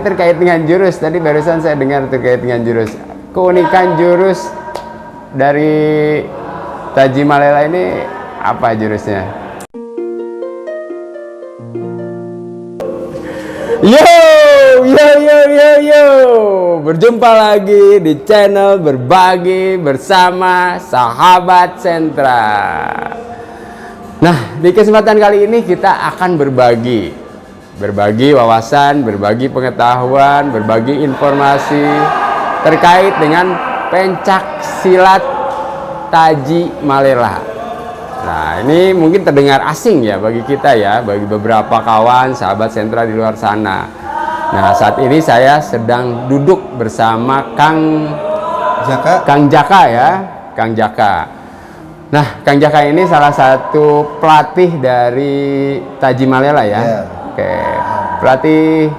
terkait dengan jurus. Tadi barusan saya dengar terkait dengan jurus. Keunikan jurus dari Taji Malela ini apa jurusnya? Yo, yo, yo, yo, yo. Berjumpa lagi di channel Berbagi Bersama Sahabat Sentra. Nah, di kesempatan kali ini kita akan berbagi wawasan, berbagi pengetahuan, berbagi informasi terkait dengan pencak silat Taji Malela. Nah, ini mungkin terdengar asing ya bagi kita ya, bagi beberapa kawan, sahabat sentra di luar sana. Nah, saat ini saya sedang duduk bersama Kang Jaka ya, Kang Jaka. Nah, Kang Jaka ini salah satu pelatih dari Taji Malela ya. Yeah. Oke, pelatih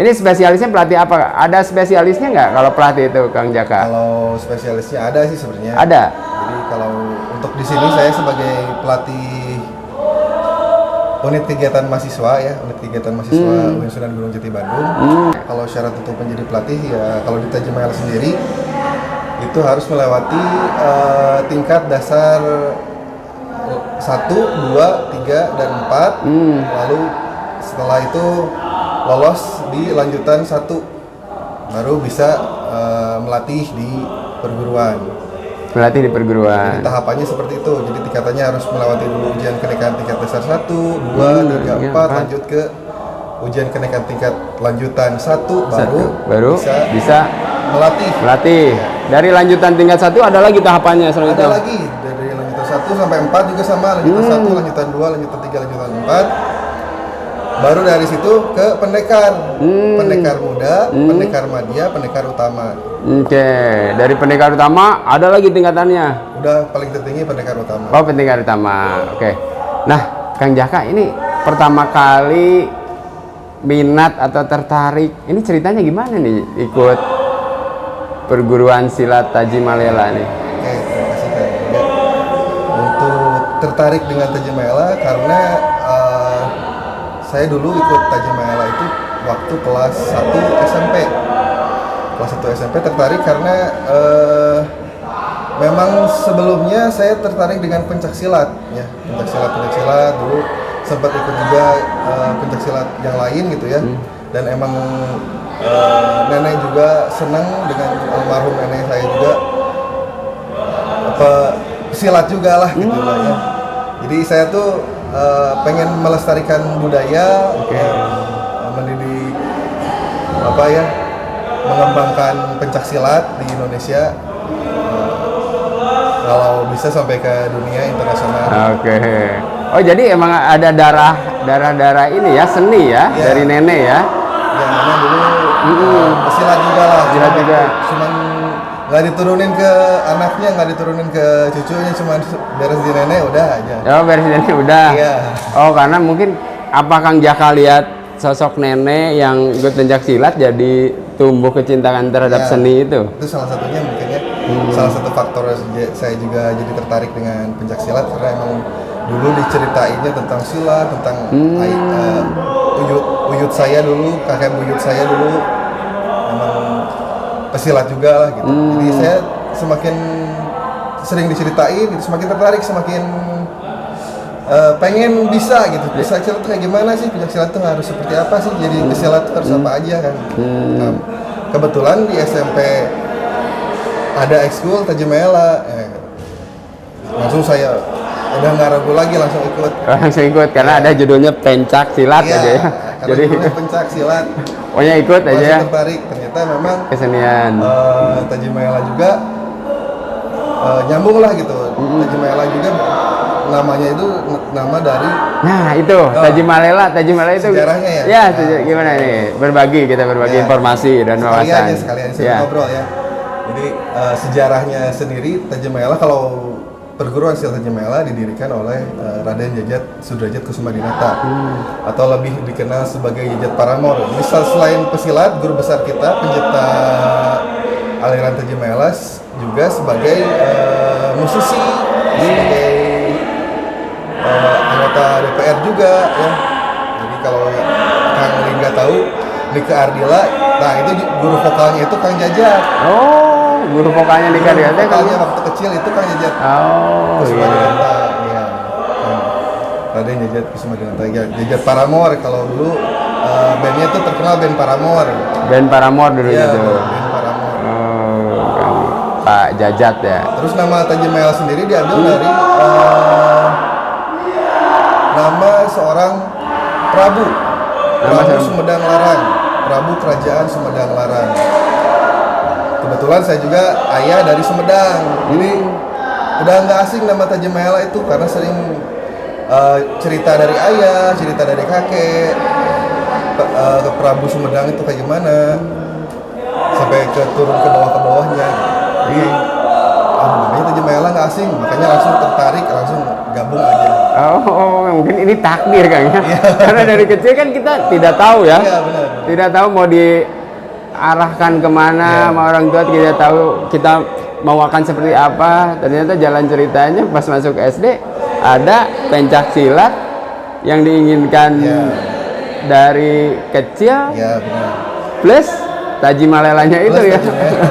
ini spesialisnya pelatih apa? Ada spesialisnya nggak kalau pelatih itu, Kang Jaka? Kalau spesialisnya ada sih sebenarnya. Ada. Jadi kalau untuk di sini saya sebagai pelatih unit kegiatan mahasiswa ya, UIN Sunan Gunung Jati Bandung. Kalau syarat untuk menjadi pelatih ya, kalau di Taji Malela sendiri itu harus melewati tingkat dasar 1, 2, 3, dan 4. Lalu setelah itu lolos di lanjutan 1, baru bisa melatih di perguruan. Jadi tahapannya seperti itu. Jadi tingkatannya harus melewati dulu ujian kenaikan tingkat dasar 1, 2, 3, 4, lanjut ke ujian kenaikan tingkat lanjutan 1, baru bisa melatih. Dari lanjutan tingkat 1 ada lagi tahapannya selanjutnya? Ada lagi, dari lanjutan 1 sampai 4 juga sama, lanjutan 1, lanjutan 2, lanjutan 3, lanjutan 4. Baru dari situ ke pendekar. Pendekar muda, pendekar madya, pendekar utama. Oke, dari pendekar utama ada lagi tingkatannya? Udah paling tertinggi pendekar utama. Oh, pendekar utama. Oke. Nah, Kang Jaka ini pertama kali minat atau tertarik, ini ceritanya gimana nih ikut perguruan silat Taji Malela nih? Oke, terima kasih Kang. Ya, untuk tertarik dengan Taji Malela karena saya dulu ikut Taji Malela itu waktu kelas 1 SMP. Kelas 1 SMP tertarik karena memang sebelumnya saya tertarik dengan pencak silat ya, pencak silat dulu sempat ikut juga pencak silat yang lain gitu ya. Dan emang nenek juga senang dengan almarhum nenek saya juga silat juga lah gitu lah ya. Jadi saya tuh pengen melestarikan budaya, mendidik mengembangkan pencak silat di Indonesia, kalau bisa sampai ke dunia internasional. Oke. Oh, jadi emang ada darah ini ya, seni ya, dari nenek ya? Ya, nenek dulu pesilat juga lah. Silat juga. Cuman nggak diturunin ke anaknya, nggak diturunin ke cucunya, cuma beres di nenek udah aja. Oh, beres di nenek udah. Iya. Oh, karena mungkin apa Kang Jaka lihat sosok nenek yang ikut pencak silat jadi tumbuh kecintaan terhadap seni itu? Itu salah satunya mungkin ya. Salah satu faktor saya juga jadi tertarik dengan pencak silat karena emang dulu diceritainnya tentang silat, tentang uyut saya dulu, kakek buyut saya dulu emang pesilat juga lah gitu. Jadi saya semakin sering diceritain, semakin tertarik, semakin pengen bisa gitu. Pencak silat tuh kayak gimana sih? Pencak silat tuh harus seperti apa sih? Jadi pesilat tuh harus apa aja kan? Nah, kebetulan di SMP ada ekskul Taji Malela. Langsung saya udah nggak ragu lagi, langsung ikut. Langsung ikut karena ada judulnya pencak silat aja ya. Jadi pencak silat. Pokoknya ikut aja ya. Tertarik. Ternyata memang kesenian Taji Malela juga nyambung lah gitu. Taji Malela juga namanya itu nama dari. Nah itu Taji Malela itu sejarahnya ya. Ya, gimana nih? Kita berbagi informasi dan wawasan. Sekalian ngobrol ya. Jadi sejarahnya sendiri Taji Malela, kalau perguruan silat Taji Malela didirikan oleh Raden Jajat Sudrajat Kusumadinata atau lebih dikenal sebagai Jajat Paramor. Misal selain pesilat, guru besar kita pencipta aliran Taji Malela juga sebagai musisi, sebagai anggota DPR juga ya. Jadi kalau Kang Lingga tahu, Nika Ardila, nah itu guru vokalnya itu Kang Jajat. Oh, guru vokalnya di Guru Karyata kan? vokalnya waktu kecil itu Kang Jajat. Oh, Kusuma iya. Dinata, iya. Raden Jajat Kusuma Dinata, ya, Jajat Paramore kalau dulu bandnya itu terkenal band Paramore. Band Paramore dulu Iya, gitu. band Paramore. Oh, Kang Pak Jajat ya. Terus nama Tajimaela sendiri diambil dari nama seorang Prabu. Prabu seorang- Sumedang Larang. Prabu Kerajaan Sumedang Larang. Kebetulan saya juga ayah dari Sumedang. Jadi udah nggak asing nama Tajimaela itu karena sering cerita dari ayah, cerita dari kakek ke Prabu Sumedang itu kayak gimana sampai turun ke bawahnya. Jadi namanya Tajimaela nggak asing, makanya langsung tertarik, langsung gabung aja. Oh, mungkin ini takdir Kang ya. Karena dari kecil kan kita tidak tahu ya. Iya benar. Tidak tahu mau diarahkan kemana sama orang tua, tidak tahu kita mau akan seperti apa. Ternyata jalan ceritanya pas masuk SD ada pencak silat yang diinginkan Iya. dari kecil Ya benar. plus Tajimalelanya itu Plus ya. Tajimaela.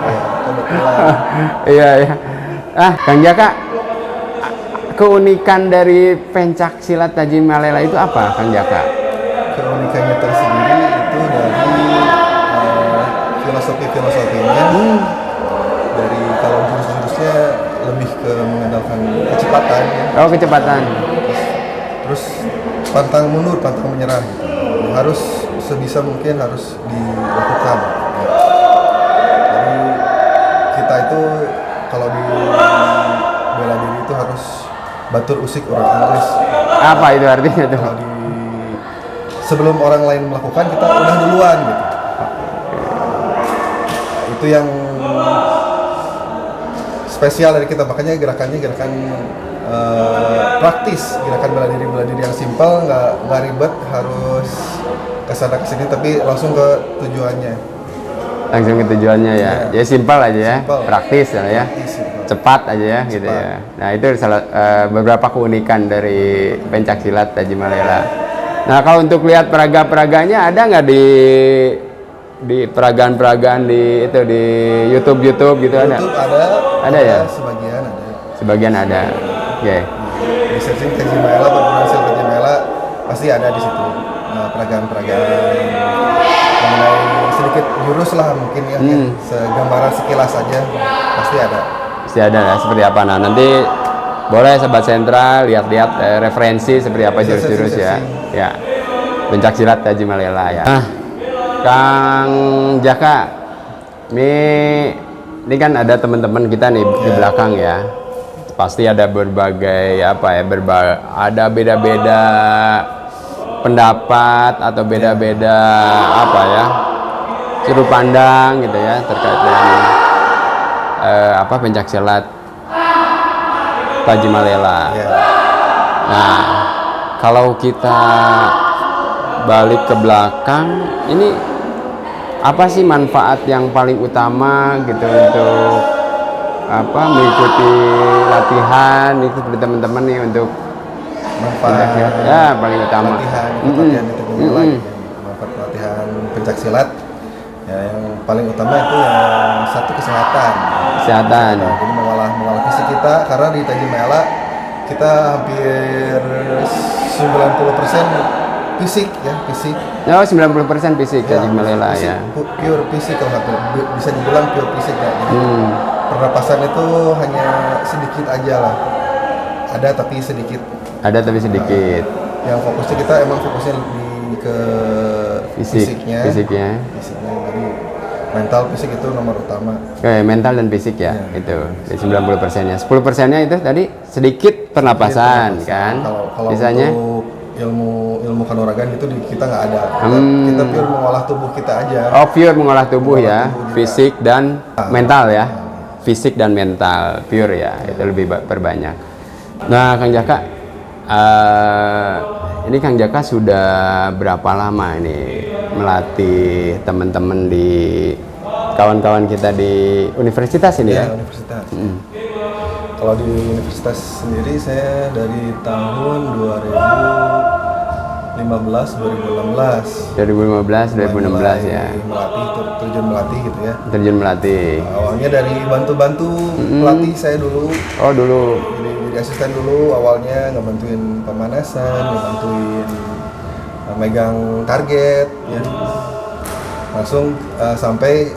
Ya, kebetulan. Iya ya. Kang Jaka, keunikan dari pencak silat Tajimalela itu apa, Kang Jaka? Keunikannya tersendiri itu dari filosofinya, dari kalau jurus-jurusnya lebih ke mengandalkan kecepatan ya. Oh, kecepatan. Terus pantang mundur, pantang menyerah gitu. Harus sebisa mungkin harus dilakukan ya. Jadi kita itu kalau di bela diri itu harus batur usik orang Inggris. Apa itu artinya tuh? Kalau sebelum orang lain melakukan kita udah duluan gitu. Itu yang spesial dari kita, makanya gerakan praktis, gerakan bela diri yang simpel, nggak ribet, harus kesana kesini tapi langsung ke tujuannya. Langsung ke tujuannya ya. Ya simpel aja ya, Simpel. praktis ya. Praktis, simpel. Cepat aja ya gitu Cepat. ya. Nah, itu salah beberapa keunikan dari pencak silat Tajimalela. Nah, kalau untuk lihat peraga-peraganya ada nggak di peragaan-peragaan di itu di YouTube gitu ada? YouTube Ada ya? Sebagian ada. Sebagian ada. Oke. Di searching Tajimaela, berhasil Tajimaela pasti ada di situ. Peragaan-peragaan mengenai sedikit jurus lah mungkin ya, segambaran sekilas aja pasti ada. Pasti ada ya, seperti apa. Nah, nanti boleh Sobat Sentra lihat-lihat referensi seperti apa Bisa jurus-jurus ya. searching. Ya. Pencak silat Tajimalela ya. Nah, Kang Jaka, ini kan ada teman-teman kita nih di belakang ya. Pasti ada berbagai apa ya, ada beda-beda pendapat atau beda-beda apa ya, sudut pandang gitu ya terkait dengan apa pencak silat Tajimalela. Ya. Nah, kalau kita balik ke belakang, ini apa sih manfaat yang paling utama gitu untuk apa mengikuti latihan itu seperti teman-teman nih untuk Manfaat ya paling utama. latihan di Tajimaela gitu. Manfaat latihan pencak silat ya, yang paling utama itu yang satu kesehatan. Kesehatan. Nah, jadi mengolah fisik kita, karena di Tajimaela kita hampir 90% fisik ya, fisik. Oh, 90% fisik Tajimalela fisik, ya. pure fisik, kalau bisa dibilang pure fisik ya. Jadi pernapasan itu hanya sedikit aja lah, ada tapi sedikit. Ada tapi sedikit. Yang fokusnya kita emang fokusnya lebih ke fisiknya. Jadi mental, fisik itu nomor utama. Oke, mental dan fisik ya, Ya. itu di 90%-nya. 10%-nya itu tadi sedikit pernapasan kan. Kalau Sisanya untuk ilmu kanuragan itu kita nggak ada. Kita pure mengolah tubuh kita aja. oh, pure mengolah tubuh ya, tubuh juga. fisik dan mental ya. Fisik dan mental pure ya, itu lebih perbanyak. Nah, Kang Jaka, ini Kang Jaka sudah berapa lama ini melatih teman-teman di kawan-kawan kita di universitas ini ya? Universitas. Kalau di universitas sendiri saya dari tahun 2015 2015 2015 2016 ya. melatih, terjun melatih gitu ya. Terjun melatih. Awalnya dari bantu-bantu pelatih saya dulu. Oh dulu. Jadi asisten dulu awalnya, ngebantuin pemanasan, ngebantuin megang target ya. Langsung sampai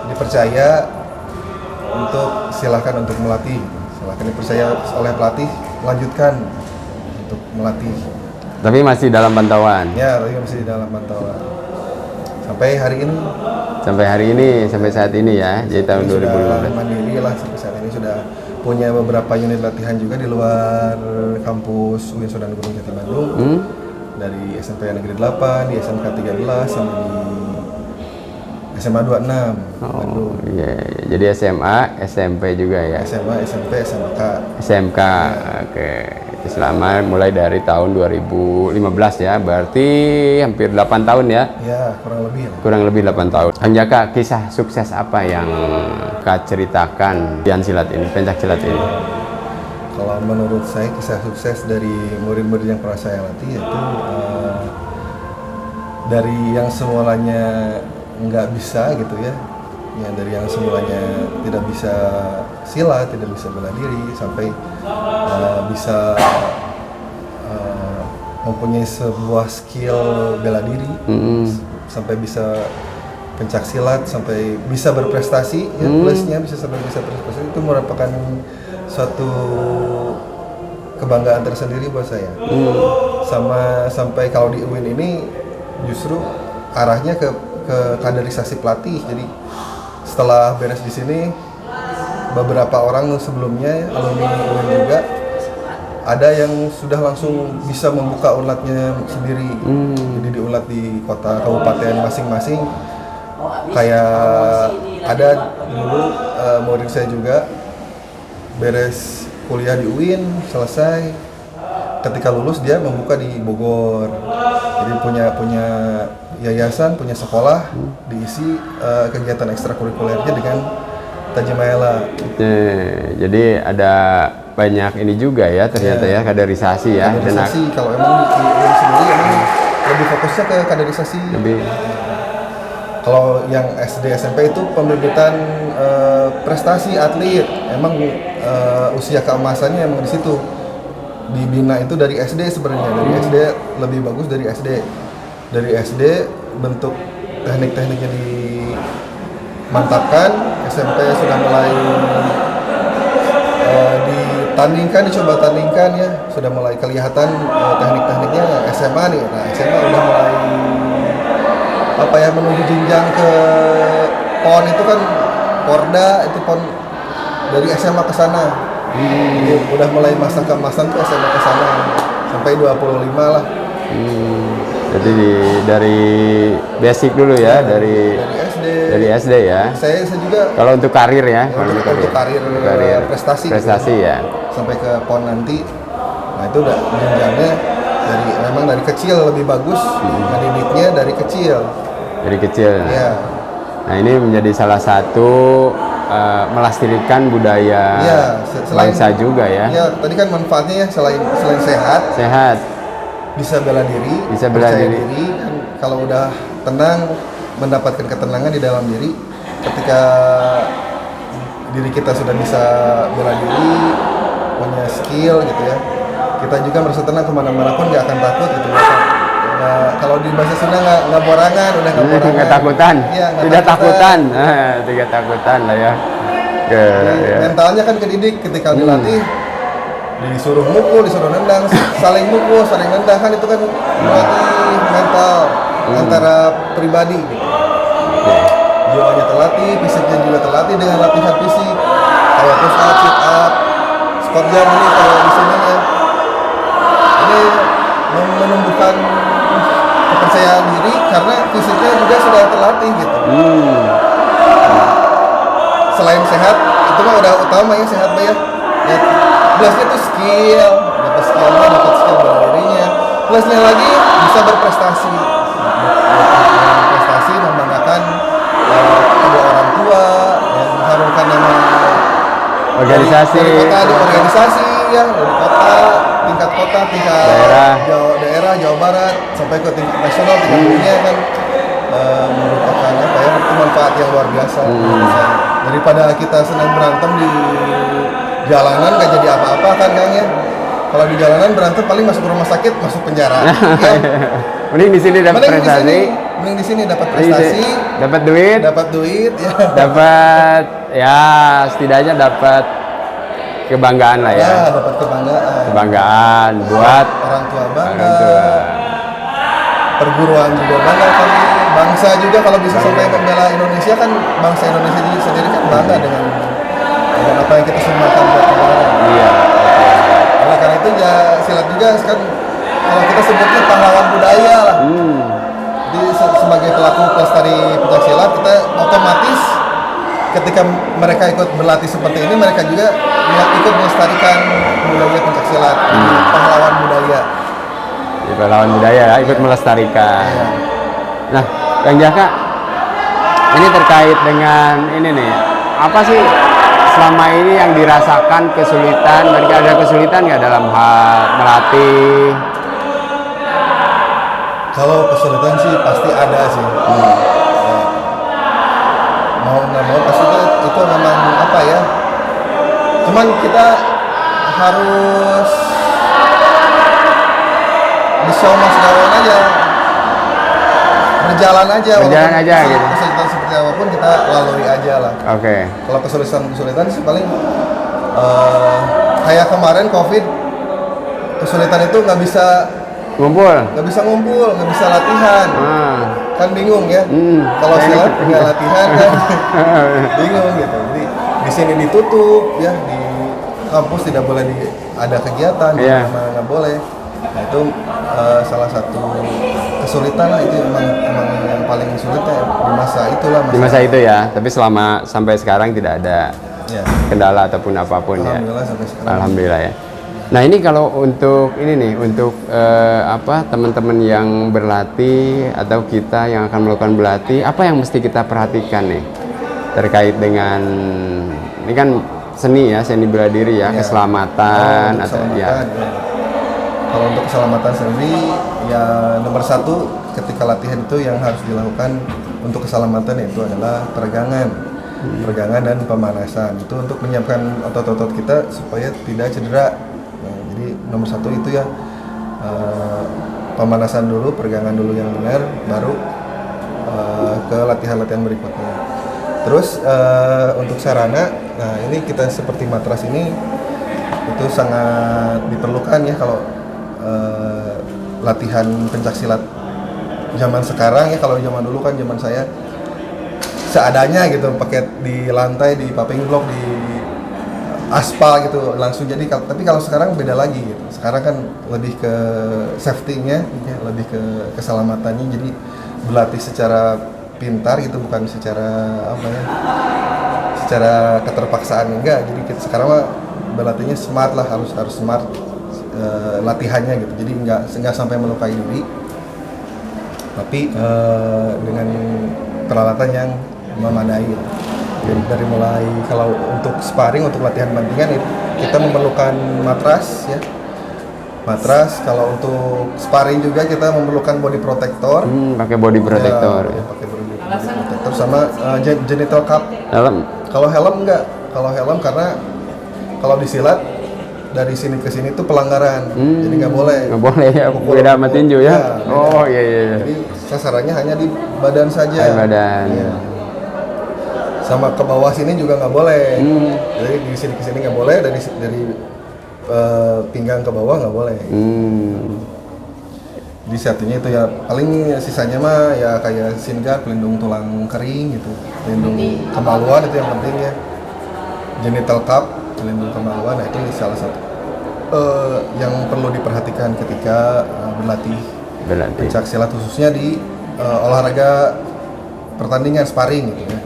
dipercaya untuk silahkan untuk melatih. Silahkan dipercaya oleh pelatih, lanjutkan untuk melatih. Tapi masih dalam pantauan. Ya, tapi masih di dalam pantauan. Sampai hari ini. Sampai hari ini, sampai saat ini ya. Jadi tahun Sudah 2015. mandiri lah sampai saat ini, sudah punya beberapa unit latihan juga di luar kampus UIN Sunan Gunung Jati Bandung. Dari SMP Negeri 8, di SMK 13 sampai di SMA 26. Oh iya, iya. Jadi SMA, SMP juga ya. SMA, SMP, SMK. SMK. Oke. Selama mulai dari tahun 2015 ya. Berarti hampir 8 tahun ya. Ya, kurang lebih. Kurang lebih 8 tahun. Kang Jaka, kisah sukses apa yang Kak ceritakan di silat ini, pencak silat ini? Kalau menurut saya kisah sukses dari murid-murid yang pernah saya latih yaitu dari yang semulanya nggak bisa gitu ya, dari yang semulanya tidak bisa silat, tidak bisa bela diri, sampai bisa mempunyai sebuah skill bela diri, sampai bisa pencak silat, sampai bisa berprestasi, ya, plusnya bisa sampai bisa berprestasi, itu merupakan suatu kebanggaan tersendiri buat saya. Sama sampai kalau di UIN ini justru arahnya ke kaderisasi pelatih. Jadi setelah beres di sini, beberapa orang sebelumnya alumni UIN juga ada yang sudah langsung bisa membuka unlatnya sendiri. Jadi diulat di kota kabupaten masing-masing. Kayak ada dulu murid saya juga beres kuliah di UIN, selesai, ketika lulus dia membuka di Bogor. Jadi punya yayasan, punya sekolah, diisi kegiatan ekstrakurikulernya dengan Tajimaela. Jadi ada banyak ini juga ya ternyata ya, kaderisasi ya. Kaderisasi, kalau emang di UIN sendiri emang lebih fokusnya ke kaderisasi. Lebih. Kalau yang SD SMP itu pembibitan prestasi atlet, emang usia keemasannya emang di situ. Dibina itu dari SD sebenarnya, dari SD lebih bagus dari SD. Dari SD bentuk teknik-tekniknya dimantapkan, SMP sudah mulai dicoba tandingkan ya, sudah mulai kelihatan teknik-tekniknya. SMA nih, nah SMA udah mulai menuju jenjang ke PON, itu kan Porda, itu PON dari SMA ke sana. Jadi udah mulai masa keemasan tuh SMA ke sana sampai 25 lah. Jadi dari basic dulu ya, dari SD ya. Saya juga kalau untuk karir ya, untuk karir prestasi gitu. Ya. Sampai ke PON nanti. Nah, itu udah jenjangnya memang dari kecil lebih bagus, ngedidiknya dari kecil. Dari kecil. Ya. Nah, ini menjadi salah satu melestarikan budaya bangsa juga ya. Ya, tadi kan manfaatnya ya, selain sehat, bisa bela diri, kan, kalau udah tenang, mendapatkan ketenangan di dalam diri. Ketika diri kita sudah bisa bela diri, punya skill gitu ya, kita juga merasa tenang, kemana-mana pun nggak akan takut gitu. Kalau di bahasa Sunda nggak borangan, udah nggak borangan. Nggak takutan, ya, tidak takutan, tidak takutan lah ya. Mentalnya kan kedidik ketika dilatih, disuruh mukul, disuruh nendang, saling mukul, saling nendang, kan itu kan melatih mental antara pribadi. Gitu. Jiwanya terlatih, fisiknya juga terlatih dengan latihan fisik, kayak push up, sit up, squat jump ini kalau di sini ya. Ini menumbuhkan kepercayaan diri karena fisiknya juga sudah terlatih gitu. Selain sehat, itu mah udah utama ya, sehat ya. Plusnya tuh skill, dapat skill bela dirinya. Plusnya lagi bisa berprestasi. Berprestasi membanggakan kedua orang tua, mengharumkan nama organisasi. Dari kota, di organisasi ya, dari kota, tingkat daerah, Jawa Barat sampai ke tingkat nasional, tingkat dunia kan merupakan apa ya, itu manfaat yang luar biasa. Daripada kita senang berantem di jalanan gak jadi apa-apa kan Kang ya. Kalau di jalanan berantem paling masuk rumah sakit, masuk penjara. Ya. Mending di sini dapat prestasi. Mending di sini dapat prestasi, dapat duit ya. Dapat ya setidaknya dapat kebanggaan lah ya. Ya, dapat kebanggaan. Kebanggaan buat orang tua bangga. Orang tua. Perguruan juga bangga kan. Bangsa juga kalau bisa sampai membela Indonesia kan, bangsa Indonesia sendiri kan bangga dengan apa yang kita sumbangkan buat negara. Iya. Oleh karena itu ya silat juga kan kalau kita sebutnya pahlawan budaya lah. Jadi sebagai pelaku pelestari pencaksilat kita otomatis ketika mereka ikut berlatih seperti ini mereka juga ikut melestarikan budaya pencaksilat. Pahlawan budaya. Ya, pahlawan budaya ikut melestarikan. Ya. Nah, Kang Jaka, ini terkait dengan ini nih, apa sih selama ini yang dirasakan kesulitan? Mereka ada kesulitan nggak dalam hal melatih? Kalau kesulitan sih pasti ada sih. Ya. Mau nggak mau pasti itu memang apa ya? Cuman kita harus bisa mas gawan aja, berjalan aja gitu. Kesulitan seperti apapun kita lalui aja lah. Oke. Kalau kesulitan sih paling kayak kemarin COVID, kesulitan itu nggak bisa ngumpul, nggak bisa latihan. Kan bingung ya. Kalau silat nggak latihan kan bingung gitu. Jadi di sini ditutup ya, di kampus tidak boleh ada kegiatan, nggak boleh. Nah itu salah satu kesulitan lah, itu emang yang paling sulit ya di masa itulah. Di masa itu ya, tapi sampai sekarang tidak ada kendala ataupun apapun ya. Alhamdulillah sampai sekarang. Alhamdulillah ya. Nah ini kalau untuk ini nih, untuk teman-teman yang berlatih atau kita yang akan melakukan berlatih, apa yang mesti kita perhatikan nih terkait dengan ini kan seni ya, seni bela diri ya, keselamatan atau ya. Kalau untuk keselamatan sendiri ya nomor satu ketika latihan itu yang harus dilakukan untuk keselamatan itu adalah peregangan dan pemanasan. Itu untuk menyiapkan otot-otot kita supaya tidak cedera. Nah, jadi nomor satu itu ya pemanasan dulu, peregangan dulu yang benar, baru ke latihan-latihan berikutnya. Terus untuk sarana, nah ini kita seperti matras ini itu sangat diperlukan ya kalau latihan pencaksilat zaman sekarang ya. Kalau zaman dulu kan zaman saya seadanya gitu, pakai di lantai, di paving block, di aspal gitu langsung jadi. Tapi kalau sekarang beda lagi gitu. Sekarang kan lebih ke safety-nya ya, lebih ke keselamatannya. Jadi berlatih secara pintar gitu, bukan secara apa ya, secara keterpaksaan enggak. Jadi kita sekarang mah berlatihnya smart lah, harus smart latihannya gitu. Jadi nggak sampai melukai diri, tapi dengan peralatan yang memadai gitu. Jadi dari mulai kalau untuk sparring, untuk latihan bandingan kita memerlukan matras ya, kalau untuk sparring juga kita memerlukan body protector. Pakai body protector ya. Pakai body protector sama genital cup. Helm. Kalau helm enggak, karena kalau disilat dari sini ke sini itu pelanggaran, jadi nggak boleh ya, beda sama tinju ya. Oh iya. Jadi sasarannya hanya di badan saja. Badan. Ya. Sama ke bawah sini juga nggak boleh. Jadi di sini ke sini nggak boleh, dari pinggang ke bawah nggak boleh. Di satunya itu ya paling sisanya mah ya kayak shin guard, pelindung tulang kering gitu, pelindung kemaluan itu yang penting ya. Genital cup, pelindung kemaluan, nah itu salah satu yang perlu diperhatikan ketika berlatih pencaksilat, khususnya di olahraga pertandingan sparring gitu ya.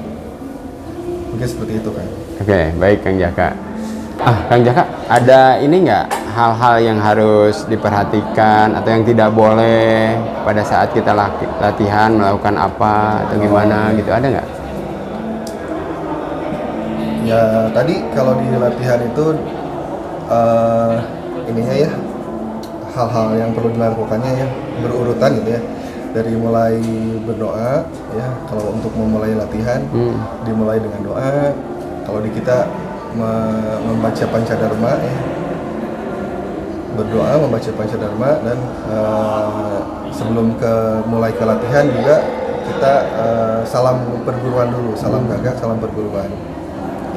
Mungkin seperti itu kan. Oke, baik Kang Jaka. Kang Jaka, ada ini nggak hal-hal yang harus diperhatikan atau yang tidak boleh pada saat kita latihan melakukan apa atau gimana gitu, ada nggak? Ya tadi kalau di latihan itu ininya ya hal-hal yang perlu dilakukannya ya berurutan gitu ya, dari mulai berdoa ya, kalau untuk memulai latihan dimulai dengan doa. Kalau di kita membaca Pancadharma ya, berdoa membaca Pancadharma, dan sebelum mulai ke latihan juga kita salam perguruan dulu, salam gagak, salam perguruan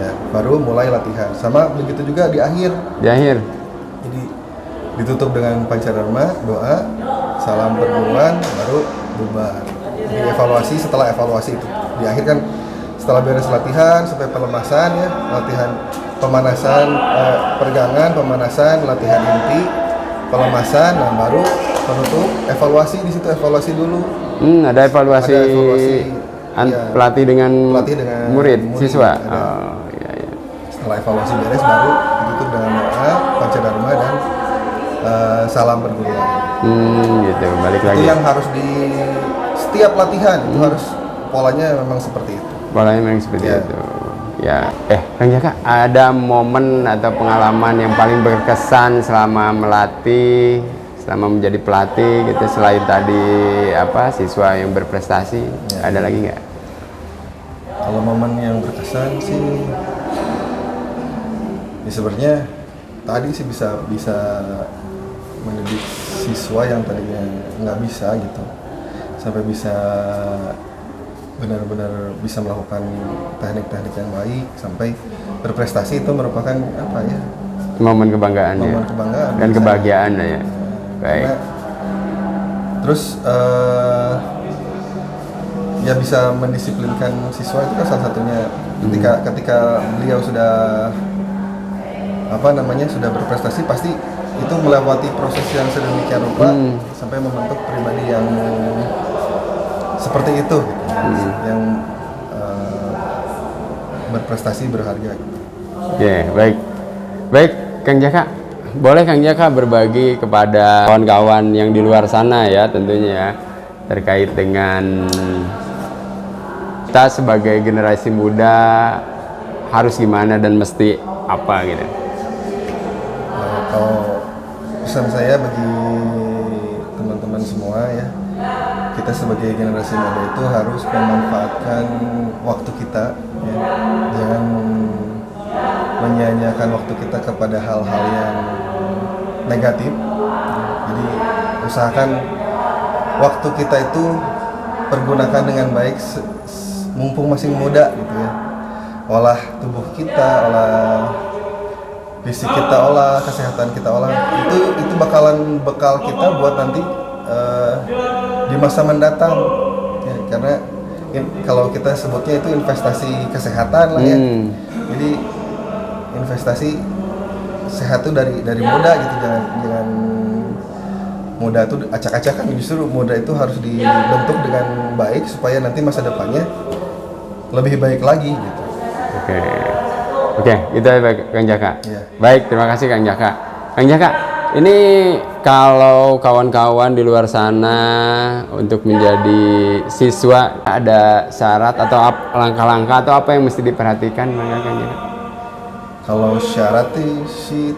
ya, baru mulai latihan. Sama begitu juga di akhir. Jadi ditutup dengan Pancadharma, doa, salam perguruan, baru bubar. Jadi evaluasi, setelah evaluasi itu di akhir kan, setelah beres latihan sampai pelemasan ya, latihan pemanasan, pergangan, pemanasan, latihan inti, pelemasan, dan baru penutup evaluasi. Di situ evaluasi dulu. Ada evaluasi, ya, pelatih dengan murid siswa. Iya. Setelah evaluasi beres baru ditutup dengan doa, Pancadharma, dan salam perguruan. Gitu. Balik Itu lagi. yang harus di setiap latihan itu harus polanya memang seperti itu. Polanya memang seperti Ya. itu. Ya, Kang Jaka, ada momen atau pengalaman yang paling berkesan selama melatih, selama menjadi pelatih gitu, selain tadi siswa yang berprestasi, ada lagi nggak? Kalau momen yang berkesan sih, ya sebenarnya tadi sih bisa mendidik siswa yang tadinya nggak bisa gitu, sampai bisa benar-benar bisa melakukan teknik-teknik yang baik sampai berprestasi. Itu merupakan Momen kebanggaan, momen ya, kebanggaan dan kebahagiaan ya. Baik. Karena, terus ya bisa mendisiplinkan siswa itu kan salah satunya. Ketika beliau sudah sudah berprestasi, pasti itu melewati proses yang sedemikian rupa sampai membentuk pribadi yang seperti itu gitu. Yang berprestasi, berharga gitu. Baik Kang Jaka, boleh Kang Jaka berbagi kepada kawan-kawan yang di luar sana ya, tentunya ya, terkait dengan kita sebagai generasi muda harus gimana dan mesti apa gitu. Kalau pesan saya bagi teman-teman semua ya, kita sebagai generasi muda itu harus memanfaatkan waktu kita ya. Jangan menyia-nyiakan waktu kita kepada hal-hal yang negatif. Jadi usahakan waktu kita itu pergunakan dengan baik mumpung masih muda gitu ya. Olah tubuh kita, olah fisik kita, olah kesehatan kita, olah itu bakalan bekal kita buat nanti di masa mendatang ya, karena kalau kita sebutnya itu investasi kesehatan lah ya. Jadi investasi sehat tuh dari muda gitu, jangan muda tuh acak-acakan. Justru muda itu harus dibentuk dengan baik supaya nanti masa depannya lebih baik lagi gitu. Oke, itu ya Kang Jaka. Ya. Baik, terima kasih Kang Jaka. Kang Jaka, ini kalau kawan-kawan di luar sana untuk menjadi siswa, ada syarat atau langkah-langkah atau apa yang mesti diperhatikan, Kang Jaka? Kalau syarat sih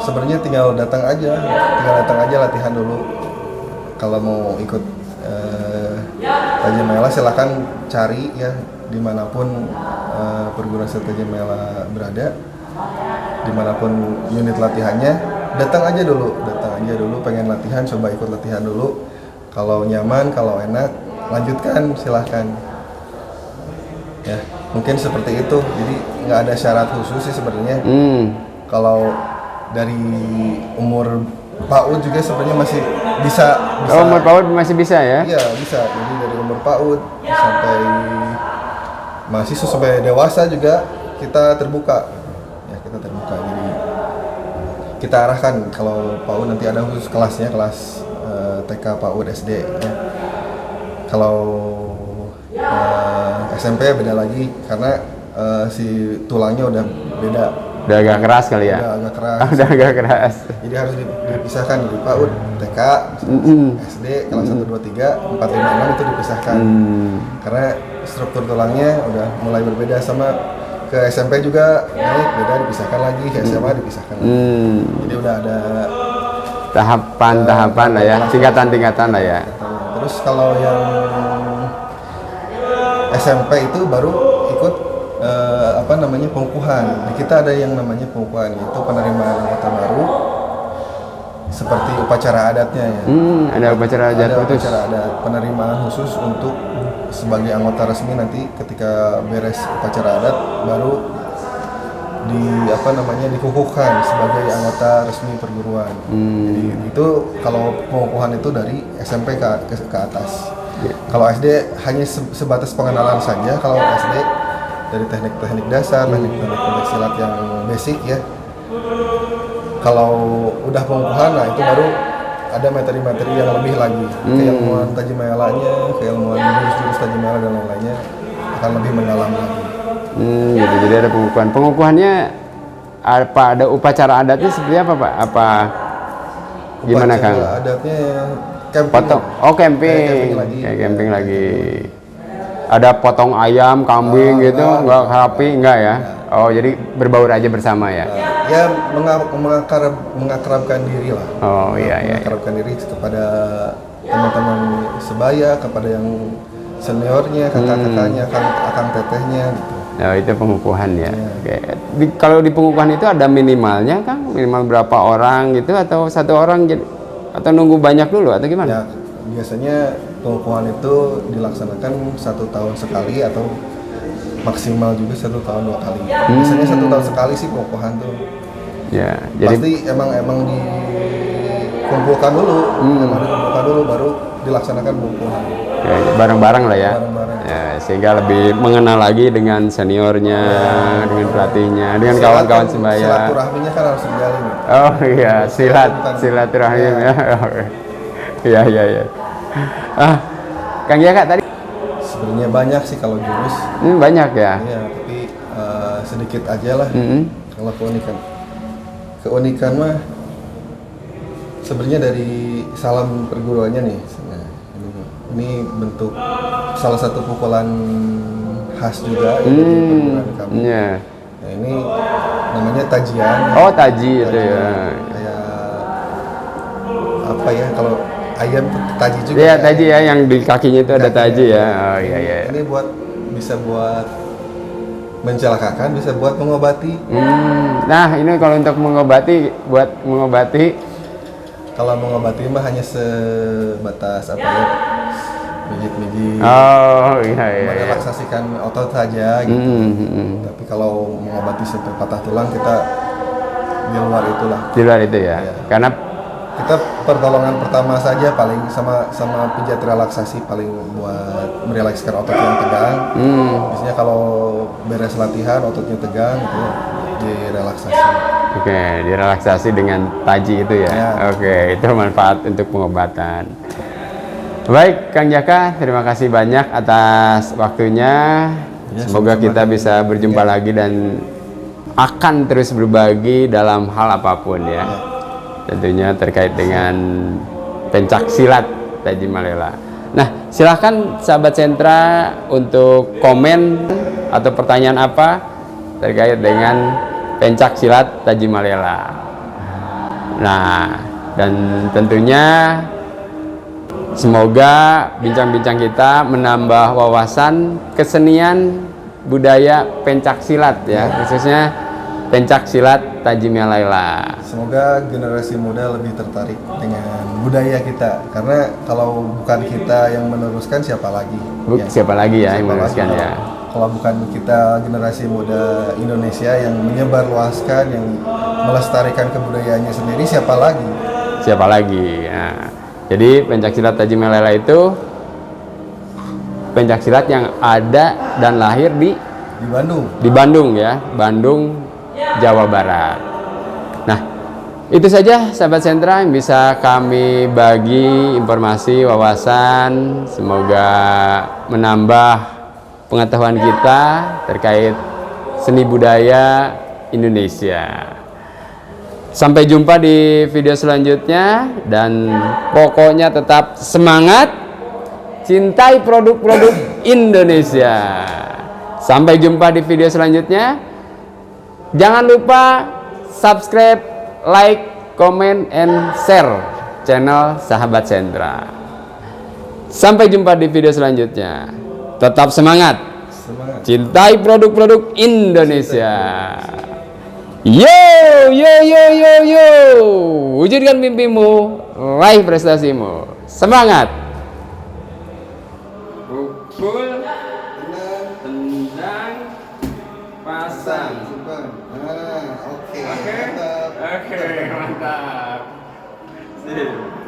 sebenarnya tinggal datang aja latihan dulu. Kalau mau ikut Tajamela silakan cari ya dimanapun perguruan silat Tajamela berada, dimanapun unit latihannya, datang aja dulu, pengen latihan, coba ikut latihan dulu. Kalau nyaman, kalau enak, lanjutkan silahkan. Ya, mungkin seperti itu. Jadi nggak ada syarat khusus sih sebenarnya. Kalau dari umur PAUD juga sebenarnya masih bisa. Umur PAUD masih bisa ya? Iya bisa. Jadi dari umur PAUD sampai mahasiswa sampai dewasa juga kita terbuka. Ya kita terbuka. Jadi kita arahkan kalau PAUD nanti ada khusus kelasnya, kelas TK, PAUD, SD. Ya. Kalau SMP beda lagi karena si tulangnya udah beda. Udah agak keras kali ya? Udah agak keras. Udah agak keras. Jadi harus dipisahkan di PAUD, TK, SD, kelas 1, 2, 3, 4, 5, 6 itu dipisahkan. Karena struktur tulangnya udah mulai berbeda. Sama ke SMP juga naik, beda dipisahkan lagi, ke SMA dipisahkan lagi. Jadi udah ada tahapan-tahapan lah ya, tingkatan-tingkatan lah ya. Terus kalau yang SMP itu baru ikut pengukuhan. Di kita ada yang namanya pengukuhan, yaitu penerimaan anggota baru seperti upacara adatnya ya. Ada upacara adat Ada khusus. upacara adat penerimaan khusus untuk sebagai anggota resmi. Nanti ketika beres upacara adat baru dikukuhkan sebagai anggota resmi perguruan. Jadi itu kalau pengukuhan itu dari SMP ke atas. Kalau SD hanya sebatas pengenalan saja. Kalau SD dari teknik-teknik dasar, teknik-teknik silat yang basic ya. Kalau udah pengukuhan, nah itu baru ada materi-materi yang lebih lagi. Keilmuan Tajimayalanya, keilmuan jurus-jurus Tajimala dan lain-lainnya akan lebih mendalam lagi. Gitu. Jadi ada pengukuhan. Pengukuhannya apa? Ada upacara adatnya seperti apa, Pak? Apa gimana, Kang? Upacara adatnya camping. Potong. Oh, camping. Kayak camping lagi. Ada potong ayam, kambing gitu, nggak rapi, enggak ya? Oh, jadi berbaur aja bersama ya? Ya mengakrabkan diri lah. Oh iya. Mengakrabkan diri kepada teman-teman sebaya, kepada yang seniornya, kakak-kakaknya, akang tetehnya gitu. Oh, itu pengukuhan ya. Oke. Kalau di pengukuhan itu ada minimalnya, Kang? Minimal berapa orang gitu, atau satu orang atau nunggu banyak dulu atau gimana? Ya, biasanya pengukuhan itu dilaksanakan 1 tahun sekali atau maksimal juga 1 tahun 2 kali. Biasanya 1 tahun sekali sih pengukuhan tuh. Ya, jadi Pasti emang dikumpulkan dulu, baru dilaksanakan pengukuhan. bareng-bareng lah ya. Bareng-bareng. Ya, sehingga lebih mengenal lagi dengan seniornya, dengan pelatihnya, dengan kawan-kawan sebaya. Silaturahminya kan harus dijalin. Oh iya, silaturahim ya. Iya. Kang Jaka tadi Sebenarnya banyak sih kalau jurus. banyak ya. Iya, tapi sedikit aja lah. Kalau keunikan mah sebenarnya dari salam perguruannya nih. Nah, ini bentuk salah satu pukulan khas juga dari perguruan kami. Iya. Nah, ini namanya tajian. Oh, taji itu ya. Kayak apa ya, kalau ayam tuh taji juga. Iya, taji ya, yang di kakinya itu ada taji ya. Oh iya. Ini bisa buat mencelakakan, bisa buat mengobati. Nah, ini kalau untuk mengobati, Kalau mengobati mah hanya sebatas apa ya, mijit-mijit. oh iya. Merelaksasikan otot saja gitu. Tapi kalau mengobati sampai patah tulang, kita di luar itulah. Di luar itu ya. Iya. Karena Kita pertolongan pertama saja paling sama pijat relaksasi paling buat merelaksasikan otot yang tegang. Biasanya kalau beres latihan ototnya tegang itu direlaksasi. Oke, direlaksasi dengan taji itu ya. Ya. Oke, itu manfaat untuk pengobatan. Baik, Kang Jaka, terima kasih banyak atas waktunya. Ya, Semoga sama-sama. kita bisa berjumpa lagi dan akan terus berbagi dalam hal apapun ya. Tentunya terkait dengan pencak silat Tajimalela. Nah, silahkan sahabat sentra untuk komen atau pertanyaan apa terkait dengan pencak silat Tajimalela. Nah, dan tentunya semoga bincang-bincang kita menambah wawasan kesenian budaya pencak silat ya, khususnya pencak silat Tajimalela. Semoga generasi muda lebih tertarik dengan budaya kita, karena kalau bukan kita yang meneruskan siapa lagi? Siapa lagi ya yang Siapa meneruskan lagi? ya? Kalau bukan kita generasi muda Indonesia yang menyebarluaskan, yang melestarikan kebudayaannya sendiri, siapa lagi? Siapa lagi? Nah, jadi pencak silat Tajimalela itu pencak silat yang ada dan lahir di Bandung ya, Bandung, Jawa Barat. Nah, itu saja sahabat sentra yang bisa kami bagi informasi, wawasan. Semoga menambah pengetahuan kita terkait seni budaya Indonesia. Sampai jumpa di video selanjutnya, dan pokoknya tetap semangat, cintai produk-produk Indonesia. Sampai jumpa di video selanjutnya. Jangan lupa subscribe, like, comment, and share channel Sahabat Sentra. Sampai jumpa di video selanjutnya. Tetap semangat. Semangat. Cintai produk-produk Indonesia. Yo, yo, yo, yo, yo. Wujudkan mimpimu, raih prestasimu. Semangat. Pukul, tendang, pasang. Nah, oke. Oke, Mantap. oke, mantap. Sip.